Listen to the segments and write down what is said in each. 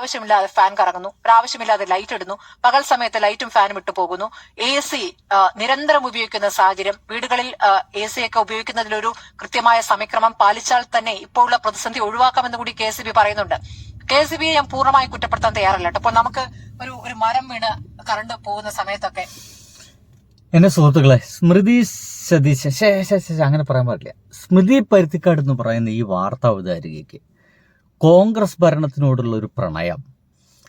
ഒരാവശ്യമില്ലാതെ fan കറങ്ങുന്നു, ഒരാവശ്യമില്ലാതെ light ഇടുന്നു, പകൽ സമയത്ത് ലൈറ്റും ഫാനും ഇട്ടു പോകുന്നു, AC നിരന്തരം ഉപയോഗിക്കുന്ന സാഹചര്യം, വീടുകളിൽ AC ഒക്കെ ഉപയോഗിക്കുന്നതിലൊരു കൃത്യമായ സമയക്രമം പാലിച്ചാൽ തന്നെ ഇപ്പോൾ ഉള്ള പ്രതിസന്ധി ഒഴിവാക്കാമെന്ന് കൂടി KSEB പറയുന്നുണ്ട്. KSEBയെ ഞാൻ പൂർണ്ണമായും കുറ്റപ്പെടുത്താൻ തയ്യാറല്ല. അപ്പോൾ നമുക്ക് ഒരു മരം വീണ് കറണ്ട് പോകുന്ന സമയത്തൊക്കെ എന്റെ സുഹൃത്തുക്കളെ, സ്മൃതി സതീശൻ അങ്ങനെ പറയാൻ പാടില്ല, സ്മൃതി പരുത്തിക്കാട് എന്ന് പറയുന്ന ഈ വാർത്താ അവതാരികയ്ക്ക് കോൺഗ്രസ് ഭരണത്തിനോടുള്ള ഒരു പ്രണയം,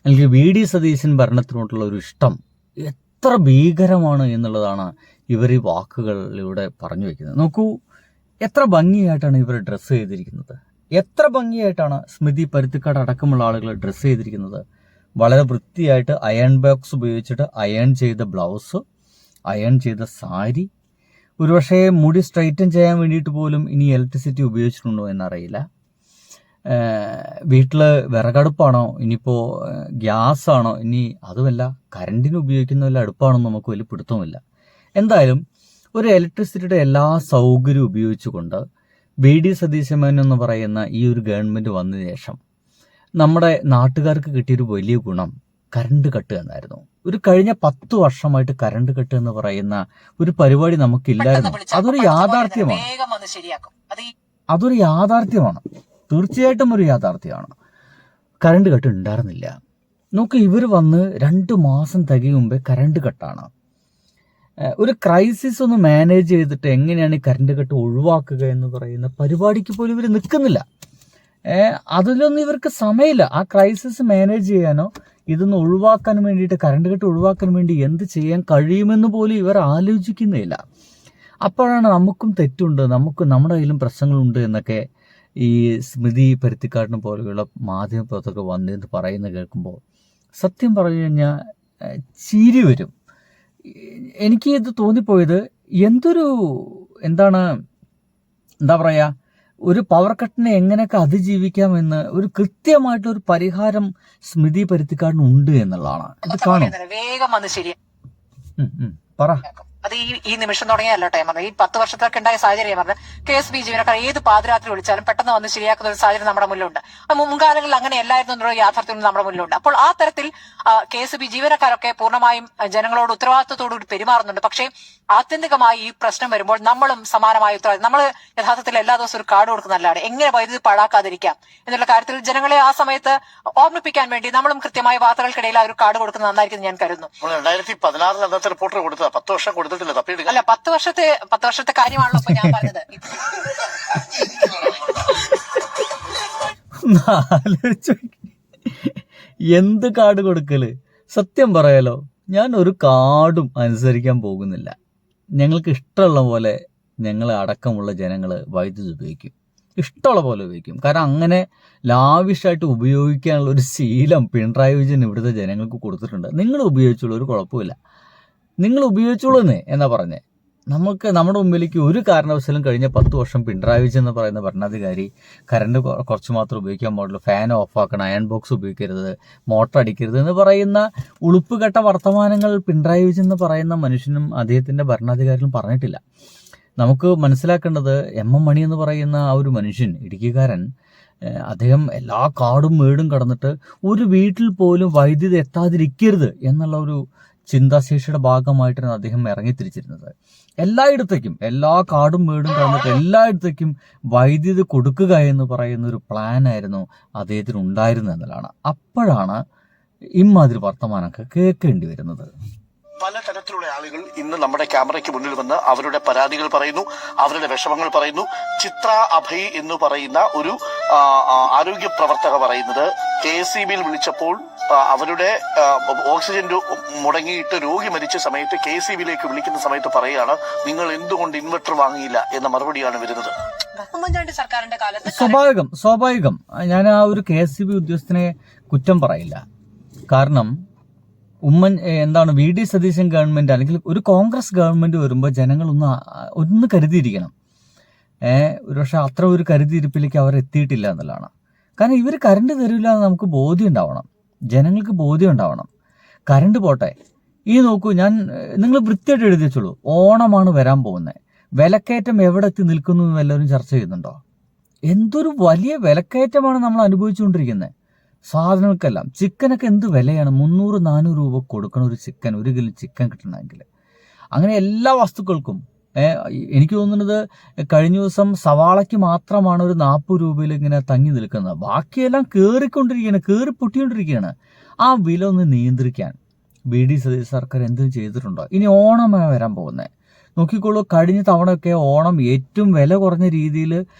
അല്ലെങ്കിൽ VD സതീശൻ ഭരണത്തിനോടുള്ള ഒരു ഇഷ്ടം എത്ര ഭീകരമാണ് എന്നുള്ളതാണ് ഇവർ ഈ വാക്കുകളിലൂടെ പറഞ്ഞു വെക്കുന്നത്. നോക്കൂ, എത്ര ഭംഗിയായിട്ടാണ് ഇവർ ഡ്രസ്സ് ചെയ്തിരിക്കുന്നത്, എത്ര ഭംഗിയായിട്ടാണ് സ്മൃതി പരുത്തിക്കാട് അടക്കമുള്ള ആളുകൾ ഡ്രസ്സ് ചെയ്തിരിക്കുന്നത്. വളരെ വൃത്തിയായിട്ട് അയൺ ബോക്സ് ഉപയോഗിച്ചിട്ട് അയൺ ചെയ്ത ബ്ലൗസ്, അയൺ ചെയ്ത സാരി, ഒരുപക്ഷെ മുടി സ്ട്രൈറ്റൻ ചെയ്യാൻ വേണ്ടിയിട്ട് പോലും ഇനി ഇലക്ട്രിസിറ്റി ഉപയോഗിച്ചിട്ടുണ്ടോ എന്നറിയില്ല. വീട്ടിൽ വിറകടുപ്പാണോ, ഇനിയിപ്പോൾ ഗ്യാസാണോ, ഇനി അതുമല്ല കറണ്ടിന് ഉപയോഗിക്കുന്ന വല്ല അടുപ്പാണെന്ന് നമുക്ക് വലിയ പിടുത്തമില്ല. എന്തായാലും ഒരു ഇലക്ട്രിസിറ്റിയുടെ എല്ലാ സൗകര്യവും ഉപയോഗിച്ചുകൊണ്ട് VD സതീശൻ എന്ന് പറയുന്ന ഈ ഒരു ഗവൺമെൻറ് വന്നതിന് ശേഷം നമ്മുടെ നാട്ടുകാർക്ക് കിട്ടിയൊരു വലിയ ഗുണം കറണ്ട് കട്ട് എന്നായിരുന്നു. ഒരു കഴിഞ്ഞ 10 വർഷമായിട്ട് കറണ്ട് കട്ട് എന്ന് പറയുന്ന ഒരു പരിപാടി നമുക്കില്ലായിരുന്നു. അതൊരു യാഥാർത്ഥ്യമാണ്, തീർച്ചയായിട്ടും ഒരു യാഥാർത്ഥ്യമാണ്. കറണ്ട് കട്ട് ഉണ്ടായിരുന്നില്ല. നോക്ക്, ഇവർ വന്ന് 2 മാസം തികയും മുമ്പേ കറണ്ട് കട്ടാണ്. ഒരു ക്രൈസിസ് ഒന്ന് മാനേജ് ചെയ്തിട്ട് എങ്ങനെയാണ് ഈ കറണ്ട് കട്ട് ഒഴിവാക്കുക എന്ന് പറയുന്ന പരിപാടിക്ക് പോലും ഇവർ നിൽക്കുന്നില്ല. അതിലൊന്നും ഇവർക്ക് സമയമില്ല. ആ ക്രൈസിസ് മാനേജ് ചെയ്യാനോ ഇതൊന്ന് ഒഴിവാക്കാൻ വേണ്ടിയിട്ട്, കറണ്ട് കട്ട് ഒഴിവാക്കാൻ വേണ്ടി എന്ത് ചെയ്യാൻ കഴിയുമെന്ന് പോലും ഇവർ ആലോചിക്കുന്നില്ല. അപ്പോഴാണ് നമുക്കും തെറ്റുണ്ട്, നമ്മുടെ കയ്യിലും പ്രശ്നങ്ങളുണ്ട് എന്നൊക്കെ ഈ സ്മൃതി പരുത്തിക്കാടിനെ പോലെയുള്ള മാധ്യമപ്രവർത്തകർ വന്നിട്ട് പറയുന്നത് കേൾക്കുമ്പോൾ സത്യം പറഞ്ഞു കഴിഞ്ഞാൽ ചിരി വരും. എനിക്ക് ഇത് തോന്നിപ്പോയത് എന്താ പറയുക, ഒരു പവർ കട്ടിനെ എങ്ങനെയൊക്കെ അതിജീവിക്കാമെന്ന് ഒരു കൃത്യമായിട്ടൊരു പരിഹാരം സ്മൃതി പരുത്തിക്കാടിനുണ്ട് എന്നുള്ളതാണ്. ഇത് കാണും, വേഗം വന്ന് ശരിയാ പറ. അത് ഈ നിമിഷം തുടങ്ങിയല്ലോ ടൈം പറഞ്ഞത്. ഈ 10 വർഷത്തേക്ക് ഉണ്ടായ സാഹചര്യം പറഞ്ഞത് KSB ജീവനക്കാർ ഏത് പാതിരാത്രി വിളിച്ചാലും പെട്ടെന്ന് വന്ന് ശരിയാക്കുന്ന ഒരു സാഹചര്യം നമ്മുടെ മുന്നിലുണ്ട്. മുൻകാലങ്ങളിൽ അങ്ങനെ അല്ലായിരുന്നു എന്നുള്ള യാഥാർത്ഥ്യം നമ്മുടെ മുന്നിലുണ്ട്. അപ്പോൾ ആ തരത്തിൽ KSB ജീവനക്കാരൊക്കെ പൂർണ്ണമായും ജനങ്ങളോട് ഉത്തരവാദിത്വത്തോടുകൂടി പെരുമാറുന്നുണ്ട്. പക്ഷേ ആത്യന്തികമായി ഈ പ്രശ്നം വരുമ്പോൾ നമ്മളും സമാനമായ ഉത്തരവാദിത്വം, നമ്മൾ യഥാർത്ഥത്തിൽ എല്ലാ ദിവസവും ഒരു കാർഡ് കൊടുക്കുന്നതല്ലാതെ എങ്ങനെ വൈദ്യുതി പാഴാക്കാതിരിക്കാം എന്നുള്ള കാര്യത്തിൽ ജനങ്ങളെ ആ സമയത്ത് ഓർമ്മിപ്പിക്കാൻ വേണ്ടി നമ്മളും കൃത്യമായ വാർത്തകൾക്കിടയിൽ ആ ഒരു കാർഡ് കൊടുക്കുന്നത് നന്നായിരിക്കും ഞാൻ കരുതുന്നു. 2016 റിപ്പോർട്ടർ കൊടുത്തത് 10 വർഷം കൊടുത്തിട്ടില്ല. അല്ല, 10 വർഷത്തെ കാര്യമാണല്ലോ ഇപ്പൊ ഞാൻ പറഞ്ഞത്. എന്ത് കാർഡ് കൊടുക്കല്? സത്യം പറയാലോ, ഞാൻ ഒരു കാർഡും അനുസരിക്കാൻ പോകുന്നില്ല. ഞങ്ങൾക്ക് ഇഷ്ടമുള്ള പോലെ ഞങ്ങൾ അടക്കമുള്ള ജനങ്ങൾ വൈദ്യുതി ഉപയോഗിക്കും, ഇഷ്ടമുള്ള പോലെ ഉപയോഗിക്കും. കാരണം അങ്ങനെ ലാവിഷായിട്ട് ഉപയോഗിക്കാനുള്ള ഒരു ശീലം പിണറായി വിജയൻ ഇവിടുത്തെ ജനങ്ങൾക്ക് കൊടുത്തിട്ടുണ്ട്. നിങ്ങൾ ഉപയോഗിച്ചോളൂ, ഒരു കുഴപ്പമില്ല, നിങ്ങൾ ഉപയോഗിച്ചോളൂ എന്നാ പറഞ്ഞേ. നമ്മുടെ മുമ്പിലേക്ക് ഒരു കാരണവശാലും കഴിഞ്ഞ 10 വർഷം പിണറായി വിജയൻ എന്ന് പറയുന്ന ഭരണാധികാരി കറണ്ട് കുറച്ച് മാത്രം ഉപയോഗിക്കാൻ പാടുള്ളൂ, ഫാൻ ഓഫാക്കണം, അയൺ ബോക്സ് ഉപയോഗിക്കരുത്, മോട്ടർ അടിക്കരുത് എന്ന് പറയുന്ന ഉളുപ്പുകെട്ട വർത്തമാനങ്ങൾ പിണറായി വിജയൻ എന്ന് പറയുന്ന മനുഷ്യനും അദ്ദേഹത്തിൻ്റെ ഭരണാധികാരികളും പറഞ്ഞിട്ടില്ല. നമുക്ക് മനസ്സിലാക്കേണ്ടത് MM മണി എന്ന് പറയുന്ന ആ ഒരു മനുഷ്യൻ, ഇടുക്കിക്കാരൻ, അദ്ദേഹം എല്ലാ കാടും മേടും കടന്നിട്ട് ഒരു വീട്ടിൽ പോലും വൈദ്യുതി എത്താതിരിക്കരുത് എന്നുള്ള ഒരു ചിന്താശേഷിയുടെ ഭാഗമായിട്ടാണ് അദ്ദേഹം ഇറങ്ങിത്തിരിച്ചിരുന്നത്. എല്ലായിടത്തേക്കും, എല്ലാ കാടും വീടും കടന്നിട്ട് എല്ലായിടത്തേക്കും വൈദ്യുതി കൊടുക്കുക എന്ന് പറയുന്ന ഒരു പ്ലാനായിരുന്നു അദ്ദേഹത്തിന് ഉണ്ടായിരുന്നത് എന്നതാണ്. അപ്പോഴാണ് ഇമാതിരി വർത്തമാനമൊക്കെ കേൾക്കേണ്ടി വരുന്നത്. പലതരത്തിലുള്ള ആളുകൾ ഇന്ന് നമ്മുടെ ക്യാമറയ്ക്ക് മുന്നിൽ വന്ന് അവരുടെ പരാതികൾ പറയുന്നു, അവരുടെ വിഷമങ്ങൾ പറയുന്നു. ചിത്ര അഭയ് എന്ന് പറയുന്ന ഒരു ആരോഗ്യ പ്രവർത്തക പറയുന്നത് KSEBിയിൽ വിളിച്ചപ്പോൾ അവരുടെ ഓക്സിജൻ മുടങ്ങിയിട്ട് രോഗി മരിച്ച സമയത്ത് KSEBിയിലേക്ക് വിളിക്കുന്ന സമയത്ത് പറയുകയാണ്, നിങ്ങൾ എന്തുകൊണ്ട് ഇൻവെർട്ടർ വാങ്ങിയില്ല എന്ന മറുപടിയാണ് വരുന്നത്. സർക്കാരിന്റെ കാലത്ത് സ്വാഭാവികം ഞാൻ ആ ഒരു KSEB ഉദ്യോഗസ്ഥനെ കുറ്റം പറയില്ല. കാരണം VD സതീശൻ ഗവൺമെന്റ് അല്ലെങ്കിൽ ഒരു കോൺഗ്രസ് ഗവൺമെന്റ് വരുമ്പോൾ ജനങ്ങൾ ഒന്ന് കരുതിയിരിക്കണം. ഒരുപക്ഷെ അത്ര ഒരു കരുതിയിരിപ്പിലേക്ക് അവർ എത്തിയിട്ടില്ല എന്നുള്ളതാണ്. കാരണം ഇവർ കറണ്ട് തരില്ല എന്ന് നമുക്ക് ബോധ്യം ഉണ്ടാവണം, ജനങ്ങൾക്ക് ബോധ്യം ഉണ്ടാവണം. കറണ്ട് പോട്ടെ, നോക്കൂ, നിങ്ങൾ വൃത്തിയായിട്ട് എഴുതി വെച്ചോളൂ, ഓണമാണ് വരാൻ പോകുന്നത്, വിലക്കയറ്റം എവിടെ എത്തി നിൽക്കുന്നു എന്ന് എല്ലാവരും ചർച്ച ചെയ്യുന്നുണ്ടോ? എന്തൊരു വലിയ വിലക്കയറ്റമാണ് നമ്മൾ അനുഭവിച്ചുകൊണ്ടിരിക്കുന്നത്. സാധനങ്ങൾക്കെല്ലാം. ചിക്കനൊക്കെ എന്ത് വിലയാണ്, 300-400 രൂപ കൊടുക്കണം ഒരു ചിക്കൻ, 1 കിലോ ചിക്കൻ കിട്ടണമെങ്കിൽ. അങ്ങനെ എല്ലാ വസ്തുക്കൾക്കും. എനിക്ക് തോന്നുന്നത് കഴിഞ്ഞ ദിവസം സവാളയ്ക്ക് മാത്രമാണ് ഒരു 40 രൂപയിൽ ഇങ്ങനെ തങ്ങി നിൽക്കുന്നത്. ബാക്കിയെല്ലാം കയറി പൊട്ടിക്കൊണ്ടിരിക്കുകയാണ്. ആ വില ഒന്ന് നിയന്ത്രിക്കാൻ VD സതീശൻ സർക്കാർ എന്തും ചെയ്തിട്ടുണ്ടോ? ഇനി ഓണമാണ് വരാൻ പോകുന്നത്. നോക്കിക്കോളൂ, കഴിഞ്ഞ തവണയൊക്കെ ഓണം ഏറ്റവും വില കുറഞ്ഞ രീതിയിൽ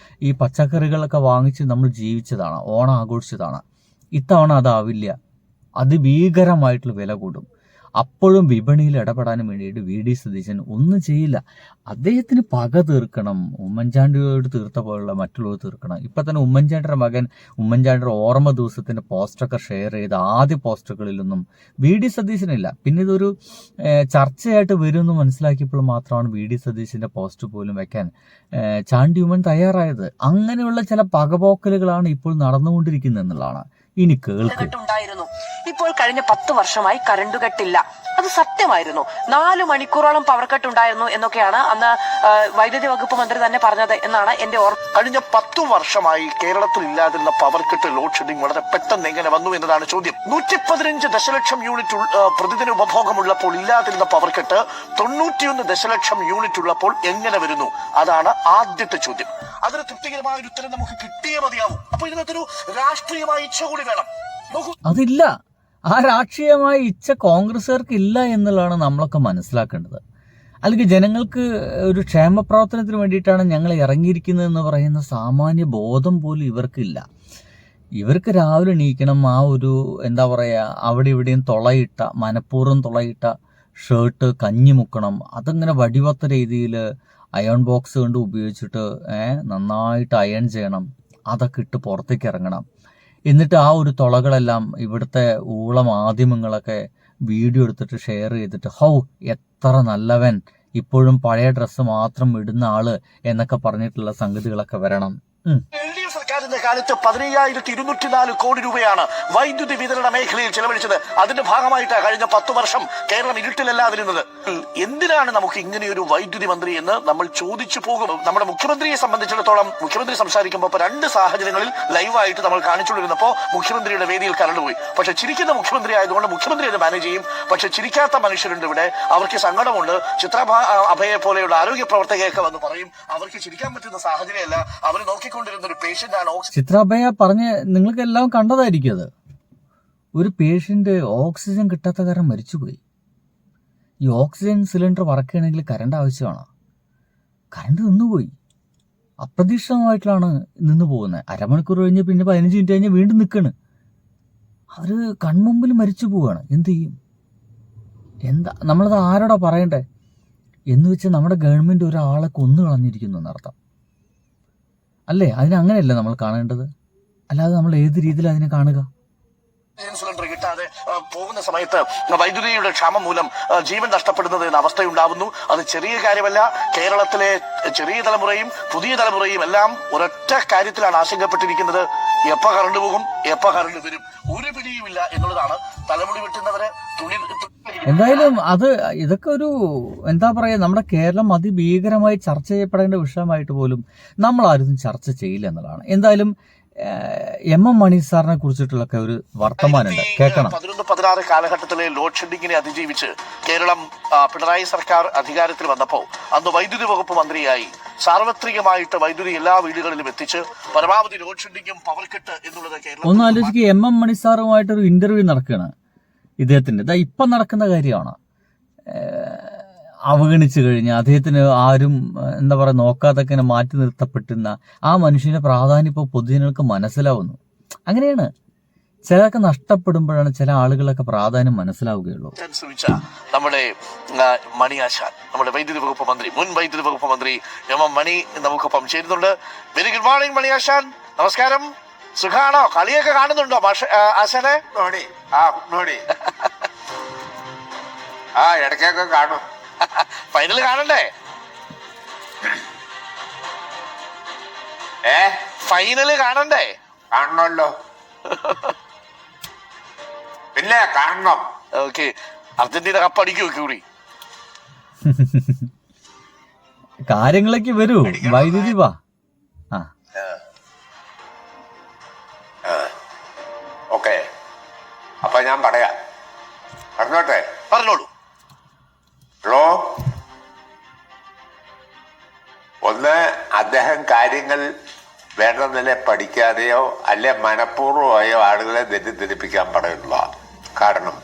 ഈ പച്ചക്കറികളൊക്കെ വാങ്ങിച്ച് നമ്മൾ ജീവിച്ചതാണ്, ഓണം ആഘോഷിച്ചതാണ്. ഇത്തവണ അതാവില്ല, അതിഭീകരമായിട്ടുള്ള വില കൂടും. അപ്പോഴും വിപണിയിൽ ഇടപെടാനും വേണ്ടിയിട്ട് VD സതീശൻ ഒന്നും ചെയ്യില്ല. അദ്ദേഹത്തിന് പക തീർക്കണം, ഉമ്മൻചാണ്ടിയോട് തീർത്ത പോലുള്ള മറ്റുള്ളവർ തീർക്കണം. ഇപ്പം തന്നെ ഉമ്മൻചാണ്ടിയുടെ മകൻ ഉമ്മൻചാണ്ടിയുടെ ഓർമ്മ ദിവസത്തിൻ്റെ പോസ്റ്ററൊക്കെ ഷെയർ ചെയ്ത് ആദ്യ പോസ്റ്ററുകളിലൊന്നും VD സതീശനില്ല. പിന്നെ ഇതൊരു ചർച്ചയായിട്ട് വരുമെന്ന് മനസ്സിലാക്കിയപ്പോൾ മാത്രമാണ് VD സതീശൻ്റെ പോസ്റ്റ് പോലും വെക്കാൻ ചാണ്ടി ഉമ്മൻ തയ്യാറായത്. അങ്ങനെയുള്ള ചില പകപോക്കലുകളാണ് ഇപ്പോൾ നടന്നുകൊണ്ടിരിക്കുന്നത് എന്നുള്ളതാണ്. ഇനി കേൾക്കുണ്ടായിരുന്നു. ഇപ്പോൾ കഴിഞ്ഞ 10 വർഷമായി കറണ്ട് കട്ടില്ല. അത് സത്യമായിരുന്നു. 4 മണിക്കൂറോളം പവർ കട്ട് ഉണ്ടായിരുന്നു എന്നൊക്കെയാണ് അന്ന് വൈദ്യുതി വകുപ്പ് മന്ത്രി തന്നെ പറഞ്ഞത് എന്നാണ് എന്റെ ഓർമ്മ. കഴിഞ്ഞ 10 വർഷമായി കേരളത്തിൽ ഇല്ലാതിരുന്ന പവർ കട്ട്, ലോഡ് ഷെഡിംഗ് വളരെ പെട്ടെന്ന് എങ്ങനെ വന്നു എന്നതാണ് ചോദ്യം. 115 ദശലക്ഷം യൂണിറ്റ് പ്രതിദിന ഉപഭോഗമുള്ളപ്പോൾ ഇല്ലാതിരുന്ന പവർ കട്ട് 91 ദശലക്ഷം യൂണിറ്റ് ഉള്ളപ്പോൾ എങ്ങനെ വരുന്നു? അതാണ് ആദ്യത്തെ ചോദ്യം. അതിന് തൃപ്തികരമായ ഒരു ഉത്തരം നമുക്ക് കിട്ടിയേ മതിയാവും. അപ്പൊ ഇതിനകത്തൊരു രാഷ്ട്രീയമായ ഇച്ഛ കൂടി വേണം. അതില്ല. ആ രാഷ്ട്രീയമായ ഇച്ഛ കോൺഗ്രസ്സുകാർക്ക് ഇല്ല എന്നുള്ളതാണ് നമ്മളൊക്കെ മനസ്സിലാക്കേണ്ടത്. അല്ലെങ്കിൽ ജനങ്ങൾക്ക് ഒരു ക്ഷേമ പ്രവർത്തനത്തിന് വേണ്ടിയിട്ടാണ് ഞങ്ങൾ ഇറങ്ങിയിരിക്കുന്നതെന്ന് പറയുന്ന സാമാന്യ ബോധം പോലും ഇവർക്കില്ല. ഇവർക്ക് രാവിലെ എണീക്കണം, ആ ഒരു എന്താ പറയുക, അവിടെ ഇവിടെയും മനഃപൂർവ്വം തുളയിട്ട ഷർട്ട് കഞ്ഞി മുക്കണം, അതങ്ങനെ വടിവത്ത രീതിയിൽ അയൺ ബോക്സ് കൊണ്ട് ഉപയോഗിച്ചിട്ട് നന്നായിട്ട് അയൺ ചെയ്യണം, അതൊക്കെ ഇട്ട് പുറത്തേക്ക് ഇറങ്ങണം. എന്നിട്ട് ആ ഒരു തുളകളെല്ലാം ഇവിടുത്തെ മാധ്യമങ്ങളൊക്കെ വീഡിയോ എടുത്തിട്ട് ഷെയർ ചെയ്തിട്ട് എത്ര നല്ലവൻ, ഇപ്പോഴും പഴയ ഡ്രസ്സ് മാത്രം ഇടുന്ന ആള് എന്നൊക്കെ പറഞ്ഞിട്ടുള്ള സംഗതികളൊക്കെ വരണം. LDF സർക്കാരിന്റെ കാലത്ത് 15,204 കോടി രൂപയാണ് വൈദ്യുതി വിതരണ മേഖലയിൽ ചെലവഴിച്ചത്. അതിന്റെ ഭാഗമായിട്ടാണ് കഴിഞ്ഞ 10 വർഷം കേരളം ഇരുട്ടിലല്ലാതിരുന്നത്. എന്തിനാണ് നമുക്ക് ഇങ്ങനെയൊരു വൈദ്യുതി മന്ത്രി എന്ന് നമ്മൾ ചോദിച്ചു പോകും. നമ്മുടെ മുഖ്യമന്ത്രിയെ സംബന്ധിച്ചിടത്തോളം മുഖ്യമന്ത്രി സംസാരിക്കുമ്പോൾ 2 സാഹചര്യങ്ങളിൽ ലൈവായിട്ട് നമ്മൾ കാണിച്ചുകൊണ്ടിരുന്നപ്പോൾ മുഖ്യമന്ത്രിയുടെ വേദിയിൽ കറണ്ട് പോയി. പക്ഷെ ചിരിക്കുന്ന മുഖ്യമന്ത്രി ആയതുകൊണ്ട് മുഖ്യമന്ത്രി അത് മാനേജ് ചെയ്യും. പക്ഷെ ചിരിക്കാത്ത മനുഷ്യരുണ്ട് ഇവിടെ, അവർക്ക് സങ്കടമുണ്ട്. ചിത്ര അഭയെ പോലെയുള്ള ആരോഗ്യ പ്രവർത്തകയൊക്കെ വന്ന് പറയും അവർക്ക് ചിരിക്കാൻ പറ്റുന്ന സാഹചര്യമല്ല, അവർ നോക്കിക്കൊണ്ടിരുന്ന ഒരു പേഷ്യന്റ് ആണ്. ചിത്രാഭയ പറഞ്ഞ് നിങ്ങൾക്ക് എല്ലാം കണ്ടതായിരിക്കും. അത് ഒരു പേഷ്യന്റ് ഓക്സിജൻ കിട്ടാത്ത കാരണം മരിച്ചുപോയി. ഈ ഓക്സിജൻ സിലിണ്ടർ വറക്കുകയാണെങ്കിൽ കറണ്ട് ആവശ്യമാണ്. കറണ്ട് നിന്നുപോയി, അപ്രതീക്ഷിതമായിട്ടാണ് നിന്ന് പോകുന്നത്. അരമണിക്കൂർ കഴിഞ്ഞ് പിന്നെ 15 മിനിറ്റ് കഴിഞ്ഞ് വീണ്ടും നിൽക്കണ്. അവർ കൺമുമ്പിൽ മരിച്ചു പോവുകയാണ്. എന്ത് ചെയ്യും? നമ്മളത് ആരോടാ പറയണ്ടേ? എന്ന് വെച്ചാൽ നമ്മുടെ ഗവൺമെന്റ് ഒരാളെ കൊന്നു കളഞ്ഞിരിക്കുന്നു എന്നർത്ഥം അല്ലേ? അതിനങ്ങനെയല്ല നമ്മൾ കാണേണ്ടത്. അല്ലാതെ നമ്മൾ ഏത് രീതിയിൽ അതിനെ കാണുക? സിലിണ്ടർ കിട്ടാതെ പോകുന്ന സമയത്ത് വൈദ്യുതിയുടെ ക്ഷാമം മൂലം ജീവൻ നഷ്ടപ്പെടുന്നത് എന്ന അവസ്ഥയുണ്ടാവുന്നു. അത് ചെറിയ കാര്യമല്ല. കേരളത്തിലെ ചെറിയ തലമുറയും പുതിയ തലമുറയും എല്ലാം ഒരൊറ്റ കാര്യത്തിലാണ് ആശങ്കപ്പെട്ടിരിക്കുന്നത്: എപ്പ കറണ്ട് പോകും, എപ്പ കറണ്ട് വരും, ഒരു പിടിയുമില്ല എന്നുള്ളതാണ്. തലമുടി വെട്ടുന്നവര് തുണി. എന്തായാലും ഇതൊക്കെ ഒരു എന്താ പറയുക, നമ്മുടെ കേരളം അതിഭീകരമായി ചർച്ച ചെയ്യപ്പെടേണ്ട വിഷയമായിട്ട് പോലും നമ്മൾ ആരും ചർച്ച ചെയ്യില്ല എന്നുള്ളതാണ്. എന്തായാലും MM മണി സാറിനെ കുറിച്ചിട്ടുള്ളൊക്കെ ഒരു വർത്തമാനമുണ്ട്, കേൾക്കണം. 11-16 കാലഘട്ടത്തിലെ ലോഡ് ഷെഡിങ്ങിനെ അതിജീവിച്ച് കേരളം പിണറായി സർക്കാർ അധികാരത്തിൽ വന്നപ്പോൾ അന്ന് വൈദ്യുതി വകുപ്പ് മന്ത്രിയായി സാർവത്രികമായിട്ട് വൈദ്യുതി എല്ലാ വീടുകളിലും എത്തിച്ച് പരമാവധി ലോഡ് ഷെഡിങ്ങും പവർ കട്ട് എന്നുള്ളത് കേരളം. ഒന്ന് ആലോചിക്കുക, MM മണി സാറുമായിട്ടൊരു ഇന്റർവ്യൂ നടക്കുകയാണ് ഇദ്ദേഹത്തിന്റെ. ഇപ്പം നടക്കുന്ന കാര്യമാണ്. അവഗണിച്ചു കഴിഞ്ഞ് അദ്ദേഹത്തിന് ആരും എന്താ പറയുക നോക്കാതൊക്കെ മാറ്റി നിർത്തപ്പെട്ടുന്ന ആ മനുഷ്യന്റെ പ്രാധാന്യം ഇപ്പോൾ പൊതുജനങ്ങൾക്ക് മനസ്സിലാവുന്നു. അങ്ങനെയാണ്. ചിലതൊക്കെ നഷ്ടപ്പെടുമ്പോഴാണ് ചില ആളുകളൊക്കെ പ്രാധാന്യം മനസ്സിലാവുകയുള്ളൂ. നമ്മുടെ മണിയാശാൻ, നമ്മുടെ വൈദ്യുതി വകുപ്പ് മന്ത്രി, മുൻ വൈദ്യുതി വകുപ്പ് മന്ത്രി MM മണി നമുക്കൊപ്പം ചേരുന്നുണ്ട്. വെരി ഗുഡ് മോർണിംഗ് മണിയാശാൻ, നമസ്കാരം. സുഖാണോ? കളിയൊക്കെ കാണുന്നുണ്ടോ ആശാനെ? ഇടയ്ക്കൊക്കെ കാണും. ഫൈനൽ കാണണ്ടേ? ഫൈനല് കാണണ്ടേ? കാണണമല്ലോ, പിന്നെ കാണണം. ഓക്കെ, അർജന്റീന കപ്പടിക്കൂ കൂടി. കാര്യങ്ങളൊക്കെ വരൂ. വൈദ്യുതി വാ. ഓക്കെ, അപ്പൊ ഞാൻ പറയാം, പറഞ്ഞോട്ടെ. പറഞ്ഞോളൂ. ഹലോ, ഒന്ന്, അദ്ദേഹം കാര്യങ്ങൾ വേണ്ട നില പഠിക്കാതെയോ അല്ലെ മനഃപൂർവ്വമായോ ആളുകളെ തെറ്റിദ്ധരിപ്പിക്കാൻ പാടില്ല. കാരണം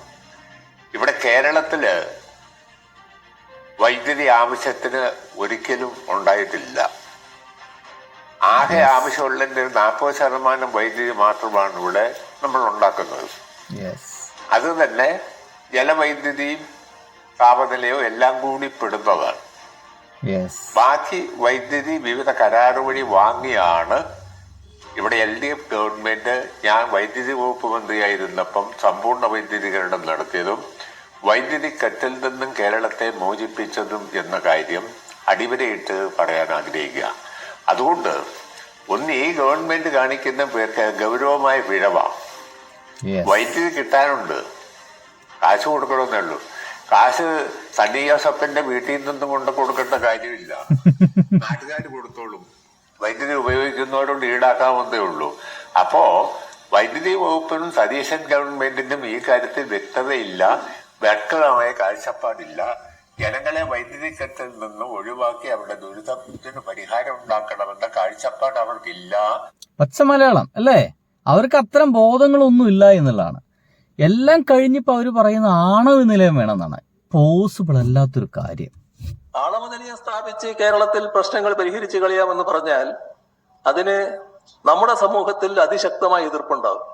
ഇവിടെ കേരളത്തില് വൈദ്യുതി ആവശ്യത്തിന് ഒരിക്കലും ഉണ്ടായിട്ടില്ല. ആകെ ആവശ്യമുള്ളതിന്റെ 40% വൈദ്യുതി മാത്രമാണ് ഇവിടെ നമ്മൾ ഉണ്ടാക്കുന്നത്. അത് തന്നെ ജലവൈദ്യുതിയും താപനിലയോ എല്ലാം കൂടി പെടുന്നതാണ്. ബാക്കി വൈദ്യുതി വിവിധ കരാറ് വഴി വാങ്ങിയാണ് ഇവിടെ LDF ഗവൺമെന്റ്, ഞാൻ വൈദ്യുതി വകുപ്പ് മന്ത്രിയായിരുന്നപ്പം സമ്പൂർണ്ണ വൈദ്യുതീകരണം നടത്തിയതും വൈദ്യുതി കെട്ടിൽ നിന്നും കേരളത്തെ മോചിപ്പിച്ചതും എന്ന കാര്യം അടിവരയിട്ട് പറയാൻ ആഗ്രഹിക്കുക. അതുകൊണ്ട് ഒന്ന്, ഈ ഗവൺമെന്റ് കാണിക്കുന്ന ഗൗരവമായ പിഴവാണ്. വൈദ്യുതി കിട്ടാനുണ്ട്, കാശ് കൊടുക്കണമെന്നേ ഉള്ളൂ. കാശ് സണ്ണി ജോസഫിന്റെ വീട്ടിൽ നിന്നും കൊണ്ട് കൊടുക്കേണ്ട കാര്യമില്ല, നാട്ടുകാർ കൊടുത്തോളും. വൈദ്യുതി ഉപയോഗിക്കുന്നവരോട് ഈടാക്കാവുന്നതേ ഉള്ളൂ. അപ്പോ വൈദ്യുതി വകുപ്പിനും സതീശൻ ഗവൺമെന്റിനും ഈ കാര്യത്തിൽ വ്യക്തതയില്ല, വ്യക്തമായ കാഴ്ചപ്പാടില്ല. ജനങ്ങളെ വൈദ്യുതി കെട്ടിൽ നിന്നും ഒഴിവാക്കി അവരുടെ ദുരിതത്തിന് പരിഹാരം ഉണ്ടാക്കണമെന്ന കാഴ്ചപ്പാട് അവർക്കില്ല. പച്ച മലയാളം അല്ലേ? അവർക്ക് അത്തരം ബോധങ്ങളൊന്നും ഇല്ല എന്നുള്ളതാണ്. എല്ലാം കഴിഞ്ഞിപ്പോ അവര് പറയുന്ന ആണവ നിലയം വേണമെന്നാണ്. പോസിബിൾ അല്ലാത്തൊരു കാര്യം. ആണവ നിലയം സ്ഥാപിച്ച് കേരളത്തിൽ പ്രശ്നങ്ങൾ പരിഹരിച്ചു കളയാമെന്ന് പറഞ്ഞാൽ അതിന് നമ്മുടെ സമൂഹത്തിൽ അതിശക്തമായ എതിർപ്പുണ്ടാകും.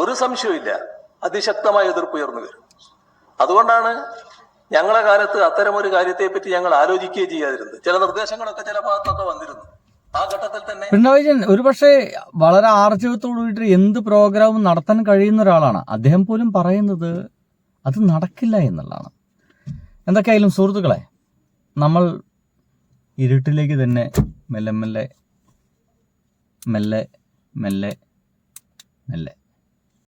ഒരു സംശയമില്ല, അതിശക്തമായ എതിർപ്പ് ഉയർന്നു വരും. അതുകൊണ്ടാണ് ഞങ്ങളുടെ കാലത്ത് അത്തരമൊരു കാര്യത്തെപ്പറ്റി ഞങ്ങൾ ആലോചിക്കുകയും ചെയ്യാതിരുന്നത്. ചില നിർദ്ദേശങ്ങളൊക്കെ ചില ഭാഗത്തൊക്കെ വന്നിരുന്നു. ആ ഘട്ടത്തിൽ തന്നെ പിണറായി വിജയൻ ഒരുപക്ഷെ വളരെ ആർജവത്തോടു കൂടിയിട്ട് എന്ത് പ്രോഗ്രാമും നടത്താൻ കഴിയുന്ന ഒരാളാണ്. അദ്ദേഹം പോലും പറയുന്നത് അത് നടക്കില്ല എന്നുള്ളതാണ്. എന്തൊക്കെയായാലും സുഹൃത്തുക്കളെ, നമ്മൾ ഇരുട്ടിലേക്ക് തന്നെ മെല്ലെ മെല്ലെ മെല്ലെ മെല്ലെ മെല്ലെ